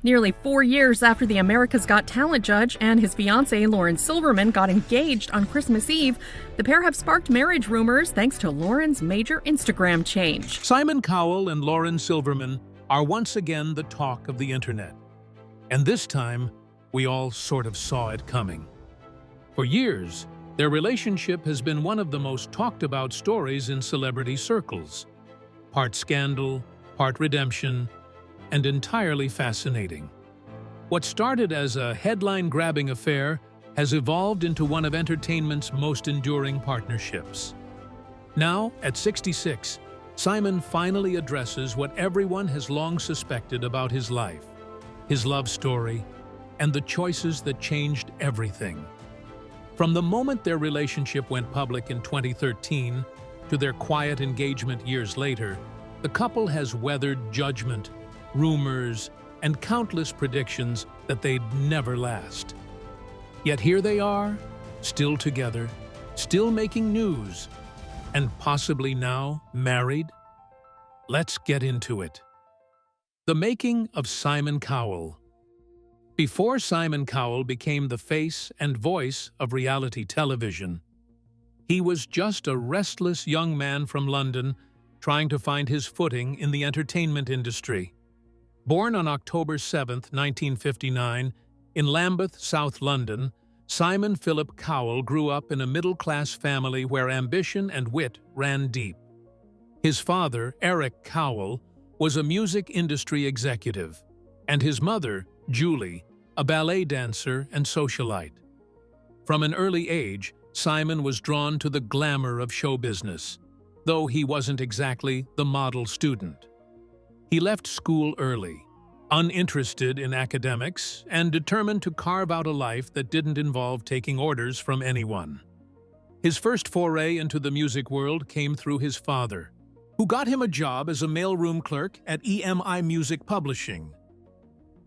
Nearly 4 years after the America's Got Talent judge and his fiancée Lauren Silverman got engaged on Christmas Eve, the pair have sparked marriage rumors thanks to Lauren's major Instagram change. Simon Cowell and Lauren Silverman are once again the talk of the internet. And this time, we all sort of saw it coming. For years, their relationship has been one of the most talked about stories in celebrity circles. Part scandal, part redemption, and entirely fascinating. What started as a headline-grabbing affair has evolved into one of entertainment's most enduring partnerships. Now, at 66, Simon finally addresses what everyone has long suspected about his life, his love story, and the choices that changed everything. From the moment their relationship went public in 2013 to their quiet engagement years later, the couple has weathered judgment, rumors, and countless predictions that they'd never last. Yet here they are, still together, still making news, and possibly now married? Let's get into it. The making of Simon Cowell. Before Simon Cowell became the face and voice of reality television, he was just a restless young man from London trying to find his footing in the entertainment industry. Born on October 7, 1959, in Lambeth, South London, Simon Philip Cowell grew up in a middle-class family where ambition and wit ran deep. His father, Eric Cowell, was a music industry executive, and his mother, Julie, a ballet dancer and socialite. From an early age, Simon was drawn to the glamour of show business, though he wasn't exactly the model student. He left school early, uninterested in academics and determined to carve out a life that didn't involve taking orders from anyone. His first foray into the music world came through his father, who got him a job as a mailroom clerk at EMI Music Publishing.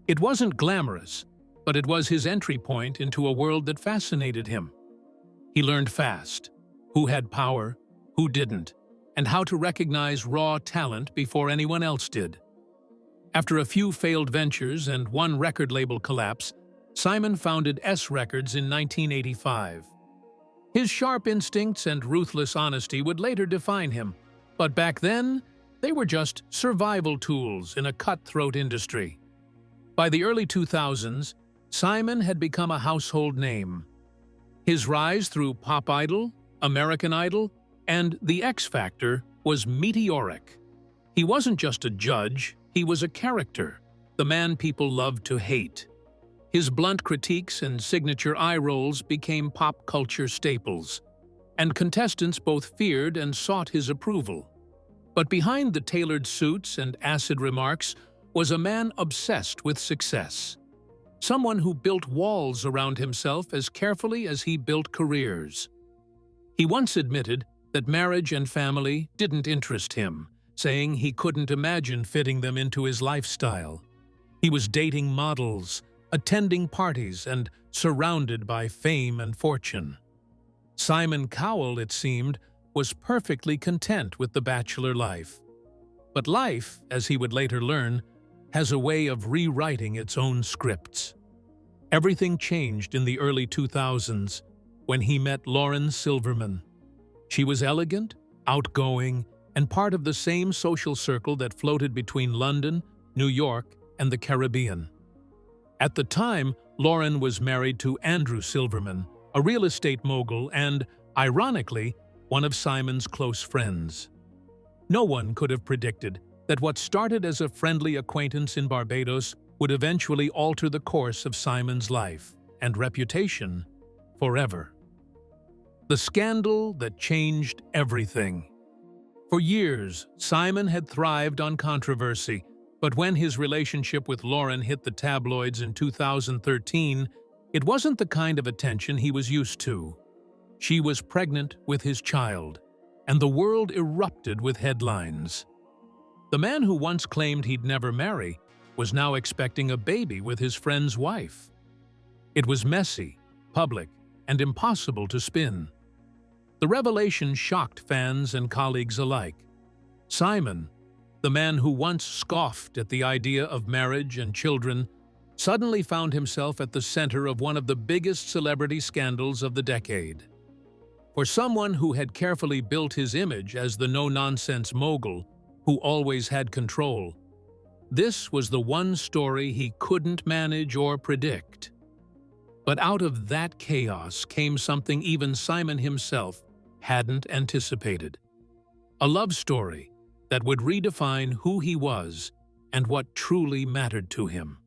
It wasn't glamorous, but it was his entry point into a world that fascinated him. He learned fast who had power, who didn't, and how to recognize raw talent before anyone else did. After a few failed ventures and one record label collapse, Simon founded S Records in 1985. His sharp instincts and ruthless honesty would later define him, but back then, they were just survival tools in a cutthroat industry. By the early 2000s, Simon had become a household name. His rise through Pop Idol, American Idol, and The X Factor was meteoric. He wasn't just a judge, he was a character, the man people loved to hate. His blunt critiques and signature eye rolls became pop culture staples, and contestants both feared and sought his approval. But behind the tailored suits and acid remarks was a man obsessed with success. Someone who built walls around himself as carefully as he built careers. He once admitted that marriage and family didn't interest him, saying he couldn't imagine fitting them into his lifestyle. He was dating models, attending parties, and surrounded by fame and fortune. Simon Cowell, it seemed, was perfectly content with the bachelor life. But life, as he would later learn, has a way of rewriting its own scripts. Everything changed in the early 2000s when he met Lauren Silverman. She was elegant, outgoing, and part of the same social circle that floated between London, New York, and the Caribbean. At the time, Lauren was married to Andrew Silverman, a real estate mogul and, ironically, one of Simon's close friends. No one could have predicted that what started as a friendly acquaintance in Barbados would eventually alter the course of Simon's life and reputation forever. The scandal that changed everything. For years, Simon had thrived on controversy, but when his relationship with Lauren hit the tabloids in 2013, it wasn't the kind of attention he was used to. She was pregnant with his child, and the world erupted with headlines. The man who once claimed he'd never marry was now expecting a baby with his friend's wife. It was messy, public, and impossible to spin. The revelation shocked fans and colleagues alike. Simon, the man who once scoffed at the idea of marriage and children, suddenly found himself at the center of one of the biggest celebrity scandals of the decade. For someone who had carefully built his image as the no-nonsense mogul who always had control, this was the one story he couldn't manage or predict. But out of that chaos came something even Simon himself hadn't anticipated. A love story that would redefine who he was and what truly mattered to him.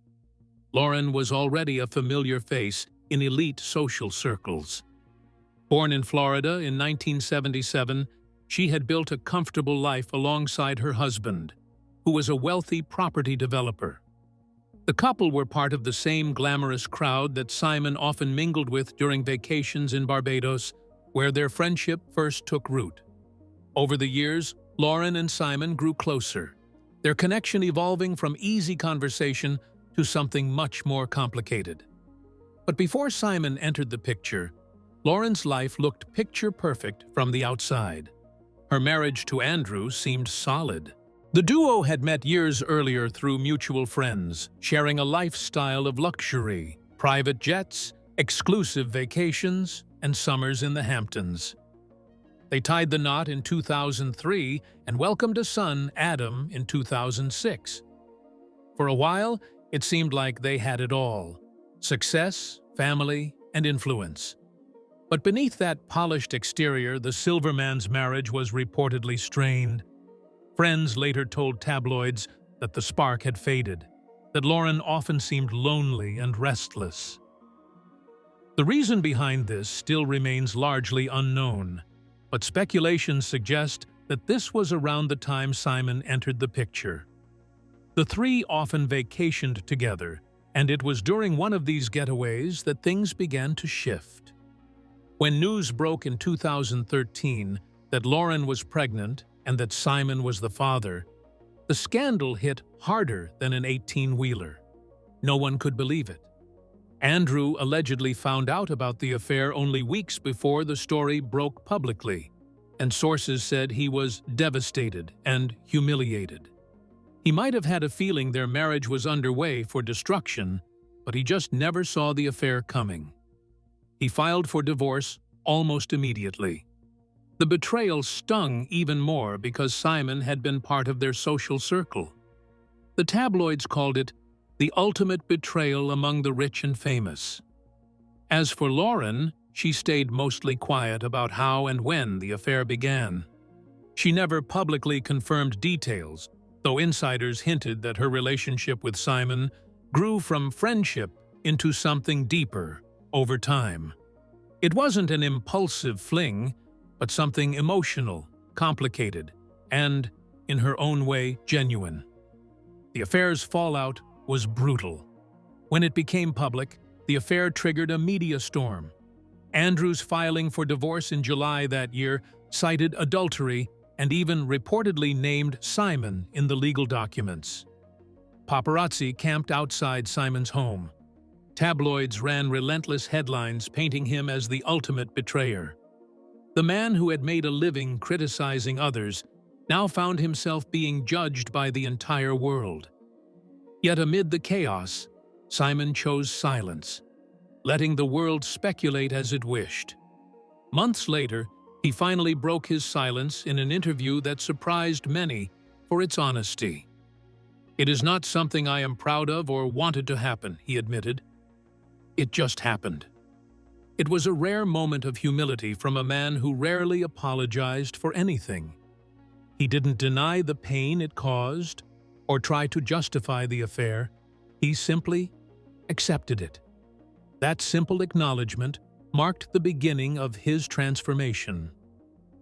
Lauren was already a familiar face in elite social circles. Born in Florida in 1977, she had built a comfortable life alongside her husband, who was a wealthy property developer. The couple were part of the same glamorous crowd that Simon often mingled with during vacations in Barbados, where their friendship first took root. Over the years, Lauren and Simon grew closer, their connection evolving from easy conversation to something much more complicated. But before Simon entered the picture, Lauren's life looked picture-perfect from the outside. Her marriage to Andrew seemed solid. The duo had met years earlier through mutual friends, sharing a lifestyle of luxury, private jets, exclusive vacations, and summers in the Hamptons. They tied the knot in 2003 and welcomed a son, Adam, in 2006. For a while, it seemed like they had it all: success, family, and influence. But beneath that polished exterior, the Silverman's marriage was reportedly strained. Friends later told tabloids that the spark had faded, that Lauren often seemed lonely and restless. The reason behind this still remains largely unknown, but speculations suggest that this was around the time Simon entered the picture. The three often vacationed together, and it was during one of these getaways that things began to shift. When news broke in 2013 that Lauren was pregnant and that Simon was the father, the scandal hit harder than an 18-wheeler. No one could believe it. Andrew allegedly found out about the affair only weeks before the story broke publicly, and sources said he was devastated and humiliated. He might have had a feeling their marriage was underway for destruction, but he just never saw the affair coming. He filed for divorce almost immediately. The betrayal stung even more because Simon had been part of their social circle. The tabloids called it the ultimate betrayal among the rich and famous. As for Lauren, she stayed mostly quiet about how and when the affair began. She never publicly confirmed details, though insiders hinted that her relationship with Simon grew from friendship into something deeper over time. It wasn't an impulsive fling, but something emotional, complicated, and, in her own way, genuine. The affair's fallout was brutal. When it became public, the affair triggered a media storm. Andrew's filing for divorce in July that year cited adultery and even reportedly named Simon in the legal documents. Paparazzi camped outside Simon's home. Tabloids ran relentless headlines painting him as the ultimate betrayer. The man who had made a living criticizing others now found himself being judged by the entire world. Yet amid the chaos, Simon chose silence, letting the world speculate as it wished. Months later, he finally broke his silence in an interview that surprised many for its honesty. "It is not something I am proud of or wanted to happen," he admitted. "It just happened." It was a rare moment of humility from a man who rarely apologized for anything. He didn't deny the pain it caused or try to justify the affair. He simply accepted it. That simple acknowledgement marked the beginning of his transformation.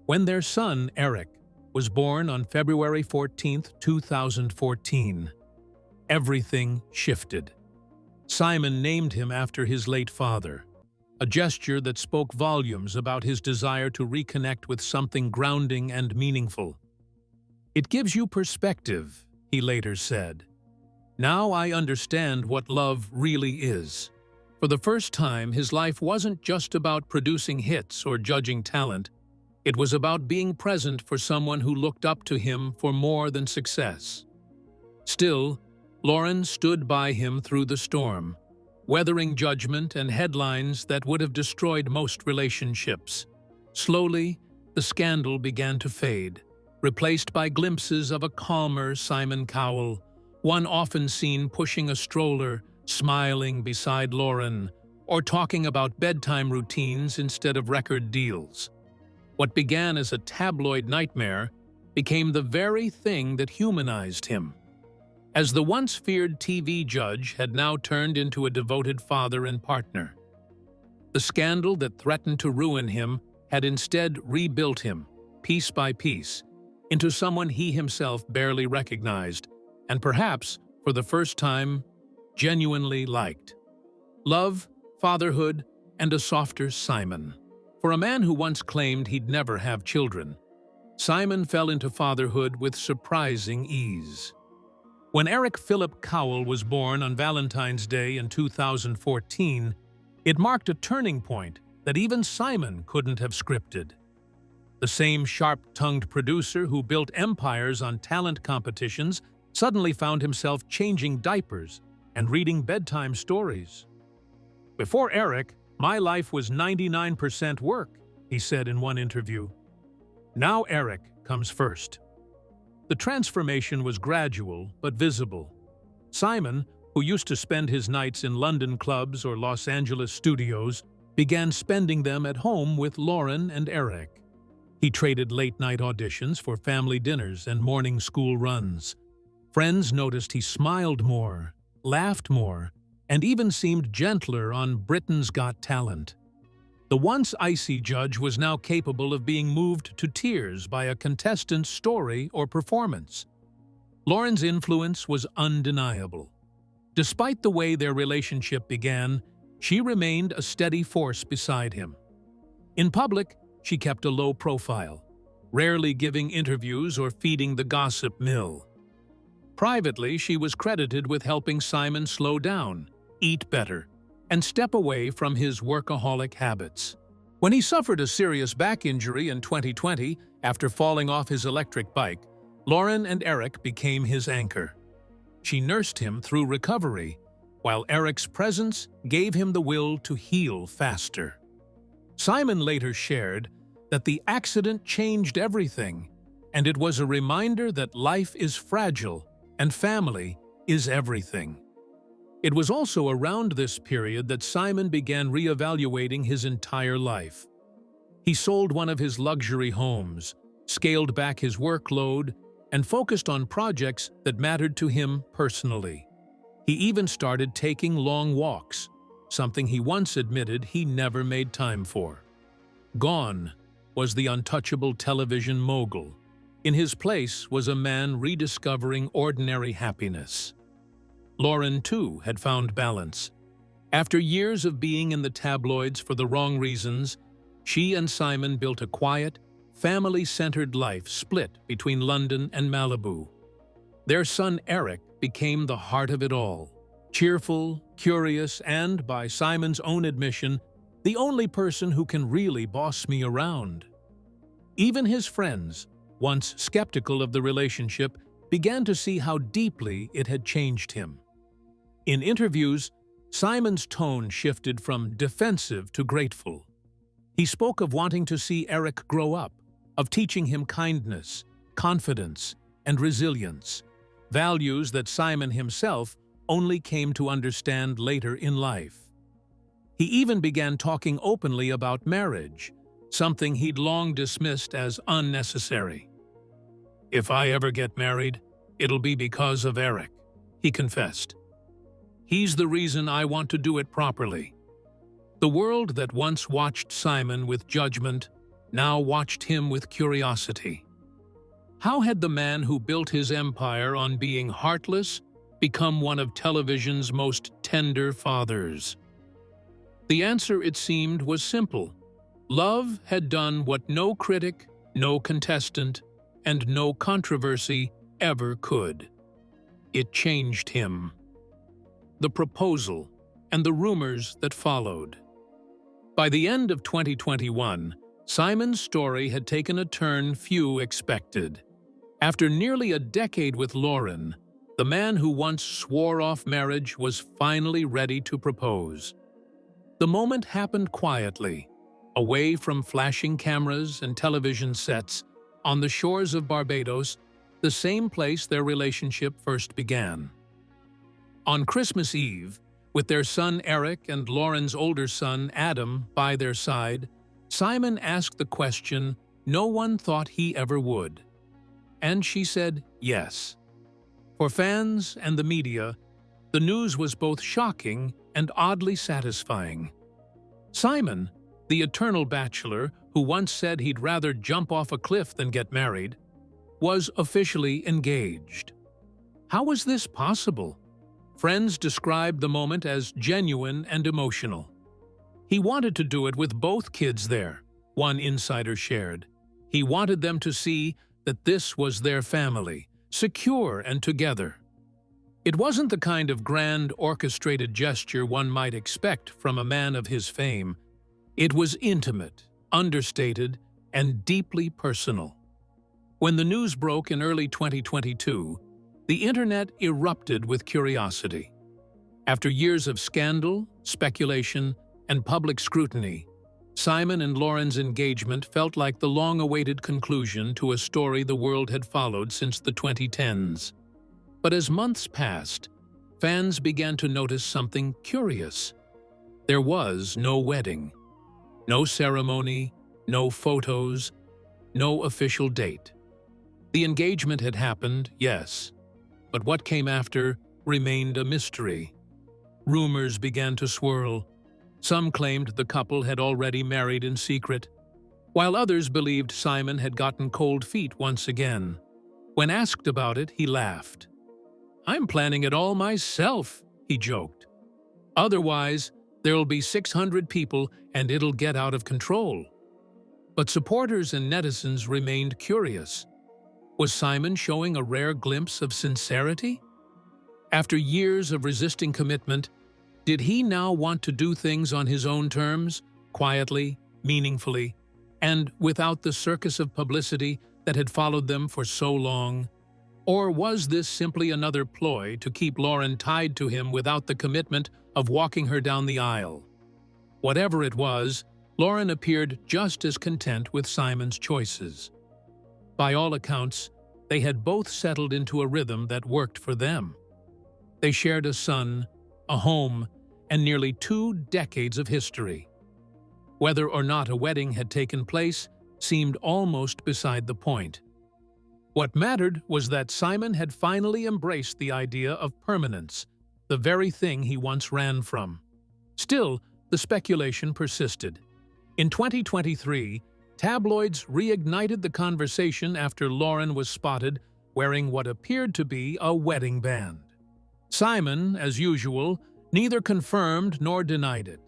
When their son, Eric, was born on February 14, 2014, everything shifted. Simon named him after his late father, a gesture that spoke volumes about his desire to reconnect with something grounding and meaningful. "It gives you perspective," he later said. "Now I understand what love really is." For the first time, his life wasn't just about producing hits or judging talent. It was about being present for someone who looked up to him for more than success. Still, Lauren stood by him through the storm, weathering judgment and headlines that would have destroyed most relationships. Slowly, the scandal began to fade, replaced by glimpses of a calmer Simon Cowell, one often seen pushing a stroller, smiling beside Lauren, or talking about bedtime routines instead of record deals. What began as a tabloid nightmare became the very thing that humanized him. As the once feared TV judge had now turned into a devoted father and partner. The scandal that threatened to ruin him had instead rebuilt him, piece by piece, into someone he himself barely recognized, and perhaps, for the first time, genuinely liked. Love, fatherhood, and a softer Simon. For a man who once claimed he'd never have children, Simon fell into fatherhood with surprising ease. When Eric Philip Cowell was born on Valentine's Day in 2014, it marked a turning point that even Simon couldn't have scripted. The same sharp-tongued producer who built empires on talent competitions suddenly found himself changing diapers and reading bedtime stories. "Before Eric, my life was 99% work," he said in one interview. "Now Eric comes first." The transformation was gradual but visible. Simon, who used to spend his nights in London clubs or Los Angeles studios, began spending them at home with Lauren and Eric. He traded late-night auditions for family dinners and morning school runs. Friends noticed he smiled more, laughed more, and even seemed gentler on Britain's Got Talent. The once icy judge was now capable of being moved to tears by a contestant's story or performance. Lauren's influence was undeniable. Despite the way their relationship began, she remained a steady force beside him. In public, she kept a low profile, rarely giving interviews or feeding the gossip mill. Privately, she was credited with helping Simon slow down, eat better, and step away from his workaholic habits. When he suffered a serious back injury in 2020 after falling off his electric bike, Lauren and Eric became his anchor. She nursed him through recovery, while Eric's presence gave him the will to heal faster. Simon later shared that the accident changed everything, and it was a reminder that life is fragile and family is everything. It was also around this period that Simon began reevaluating his entire life. He sold one of his luxury homes, scaled back his workload, and focused on projects that mattered to him personally. He even started taking long walks, something he once admitted he never made time for. Gone was the untouchable television mogul. In his place was a man rediscovering ordinary happiness. Lauren, too, had found balance. After years of being in the tabloids for the wrong reasons, she and Simon built a quiet, family-centered life split between London and Malibu. Their son Eric became the heart of it all, cheerful, curious, and, by Simon's own admission, the only person who can really boss me around. Even his friends, once skeptical of the relationship, began to see how deeply it had changed him. In interviews, Simon's tone shifted from defensive to grateful. He spoke of wanting to see Eric grow up, of teaching him kindness, confidence, and resilience, values that Simon himself only came to understand later in life. He even began talking openly about marriage, something he'd long dismissed as unnecessary. "If I ever get married, it'll be because of Eric," he confessed. "He's the reason I want to do it properly." The world that once watched Simon with judgment now watched him with curiosity. How had the man who built his empire on being heartless become one of television's most tender fathers? The answer, it seemed, was simple. Love had done what no critic, no contestant, and no controversy ever could. It changed him. The proposal, and the rumors that followed. By the end of 2021, Simon's story had taken a turn few expected. After nearly a decade with Lauren, The man who once swore off marriage was finally ready to propose. The moment happened quietly, away from flashing cameras and television sets, on the shores of Barbados, the same place their relationship first began. On Christmas Eve, with their son Eric and Lauren's older son Adam by their side, Simon asked the question no one thought he ever would. And she said yes. For fans and the media, the news was both shocking and oddly satisfying. Simon, the eternal bachelor who once said he'd rather jump off a cliff than get married, was officially engaged. How was this possible? Friends described the moment as genuine and emotional. He wanted to do it with both kids there, one insider shared. He wanted them to see that this was their family, secure and together. It wasn't the kind of grand orchestrated gesture one might expect from a man of his fame. It was intimate, understated, and deeply personal. When the news broke in early 2022, the internet erupted with curiosity. After years of scandal, speculation, and public scrutiny, Simon and Lauren's engagement felt like the long-awaited conclusion to a story the world had followed since the 2010s. But as months passed, fans began to notice something curious. There was no wedding, no ceremony, no photos, no official date. The engagement had happened, yes, but what came after remained a mystery. Rumors began to swirl. Some claimed the couple had already married in secret, while others believed Simon had gotten cold feet once again. When asked about it, he laughed. "I'm planning it all myself," he joked. "Otherwise, there'll be 600 people and it'll get out of control." But supporters and netizens remained curious. Was Simon showing a rare glimpse of sincerity? After years of resisting commitment, did he now want to do things on his own terms, quietly, meaningfully, and without the circus of publicity that had followed them for so long? Or was this simply another ploy to keep Lauren tied to him without the commitment of walking her down the aisle? Whatever it was, Lauren appeared just as content with Simon's choices. By all accounts, they had both settled into a rhythm that worked for them. They shared a son, a home, and nearly 2 decades of history. Whether or not a wedding had taken place seemed almost beside the point. What mattered was that Simon had finally embraced the idea of permanence, the very thing he once ran from. Still, the speculation persisted. In 2023, tabloids reignited the conversation after Lauren was spotted wearing what appeared to be a wedding band. Simon, as usual, neither confirmed nor denied it.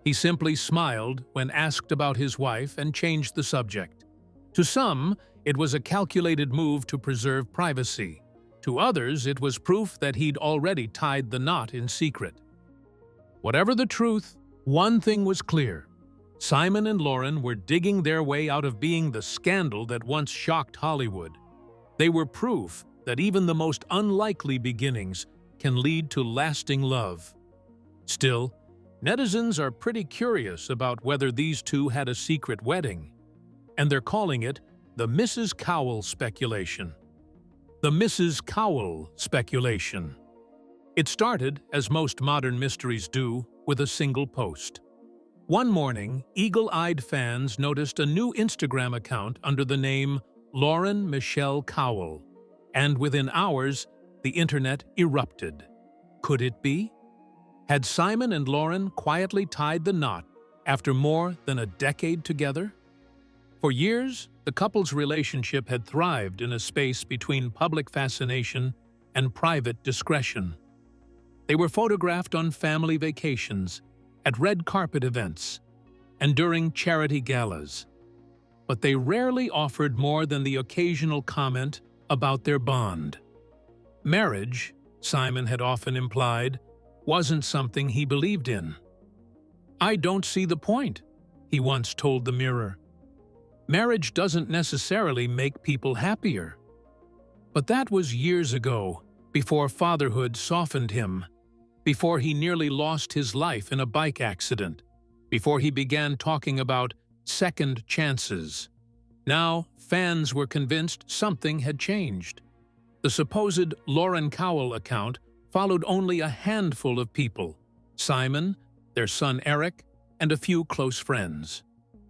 He simply smiled when asked about his wife and changed the subject. To some, it was a calculated move to preserve privacy. To others, it was proof that he'd already tied the knot in secret. Whatever the truth, one thing was clear. Simon and Lauren were digging their way out of being the scandal that once shocked Hollywood. They were proof that even the most unlikely beginnings can lead to lasting love. Still, netizens are pretty curious about whether these two had a secret wedding, and they're calling it the Mrs. Cowell speculation. The Mrs. Cowell speculation. It started, as most modern mysteries do, with a single post. One morning, eagle-eyed fans noticed a new Instagram account under the name Lauren Michelle Cowell, and within hours, the internet erupted. Could it be? Had Simon and Lauren quietly tied the knot after more than a decade together? For years, the couple's relationship had thrived in a space between public fascination and private discretion. They were photographed on family vacations, at red carpet events, and during charity galas. But they rarely offered more than the occasional comment about their bond. Marriage, Simon had often implied, wasn't something he believed in. "I don't see the point," he once told the Mirror. "Marriage doesn't necessarily make people happier." But that was years ago. before fatherhood softened him, before he nearly lost his life in a bike accident, before he began talking about second chances. Now, fans were convinced something had changed. The supposed Lauren Cowell account followed only a handful of people: Simon, their son Eric, and a few close friends.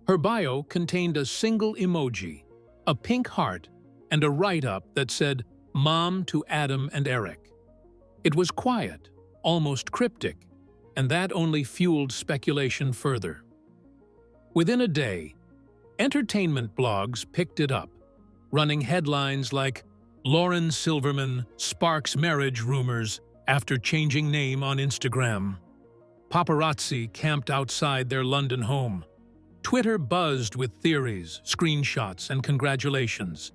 Her bio contained a single emoji, a pink heart, and a write-up that said, "Mom to Adam and Eric." It was quiet, almost cryptic, and that only fueled speculation further. Within a day, entertainment blogs picked it up, running headlines like, "Lauren Silverman sparks marriage rumors after changing name on Instagram." Paparazzi camped outside their London home. Twitter buzzed with theories, screenshots, and congratulations.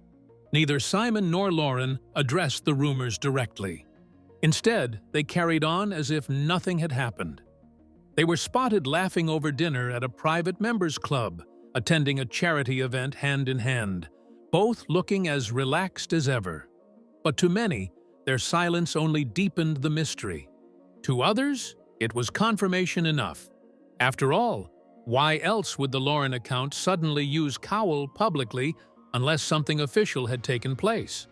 Neither Simon nor Lauren addressed the rumors directly. Instead, they carried on as if nothing had happened. They were spotted laughing over dinner at a private members club, attending a charity event hand in hand, both looking as relaxed as ever. But to many, their silence only deepened the mystery. To others, it was confirmation enough. After all, why else would the Lauren account suddenly use Cowell publicly unless something official had taken place?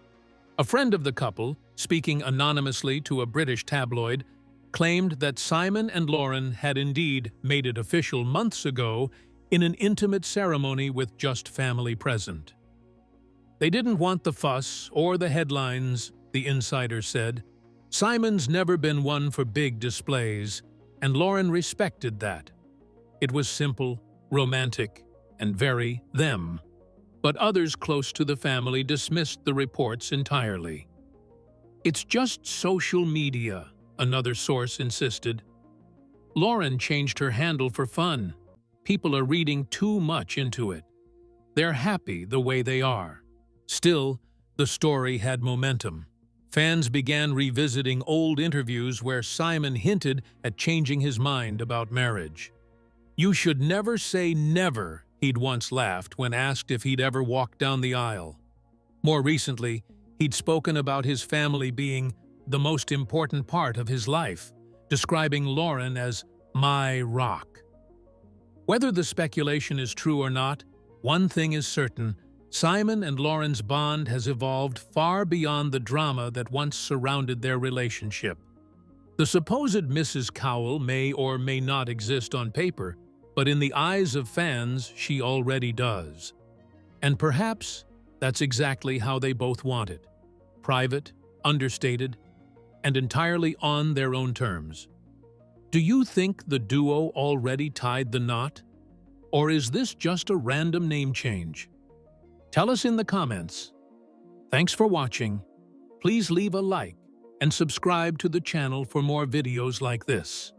A friend of the couple, speaking anonymously to a British tabloid, claimed that Simon and Lauren had indeed made it official months ago in an intimate ceremony with just family present. They didn't want the fuss or the headlines, the insider said. Simon's never been one for big displays, and Lauren respected that. It was simple, romantic, and very them. But others close to the family dismissed the reports entirely. "It's just social media," another source insisted. "Lauren changed her handle for fun. People are reading too much into it. They're happy the way they are." Still, the story had momentum. Fans began revisiting old interviews where Simon hinted at changing his mind about marriage. "You should never say never," he'd once laughed when asked if he'd ever walked down the aisle. More recently, he'd spoken about his family being the most important part of his life, describing Lauren as "my rock." Whether the speculation is true or not, one thing is certain: Simon and Lauren's bond has evolved far beyond the drama that once surrounded their relationship. The supposed Mrs. Cowell may or may not exist on paper, but in the eyes of fans, she already does. And perhaps that's exactly how they both want it: private, understated, and entirely on their own terms. Do you think the duo already tied the knot? Or is this just a random name change? Tell us in the comments. Thanks for watching. Please leave a like and subscribe to the channel for more videos like this.